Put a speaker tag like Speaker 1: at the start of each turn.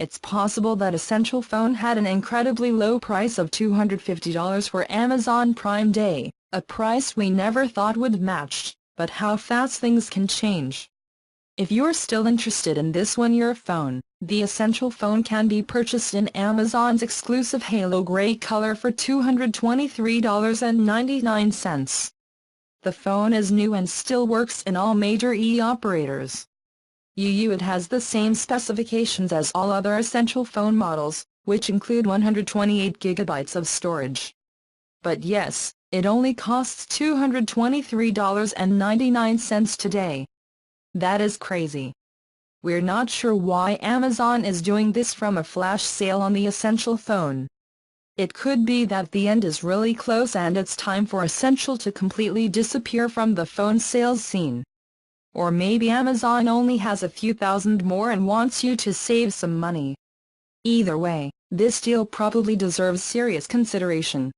Speaker 1: It's possible that Essential Phone had an incredibly low price of $250 for Amazon Prime Day, a price we never thought would match, but how fast things can change. If you're still interested in this one-year phone, the Essential Phone can be purchased in Amazon's exclusive Halo Gray color for $223.99. The phone is new and still works in all major operators. It has the same specifications as all other Essential Phone models, which include 128 GB of storage. But yes, it only costs $223.99 today. That is crazy. We're not sure why Amazon is doing this from a flash sale on the Essential Phone. It could be that the end is really close and it's time for Essential to completely disappear from the phone sales scene. Or maybe Amazon only has a few thousand more and wants you to save some money. Either way, this deal probably deserves serious consideration.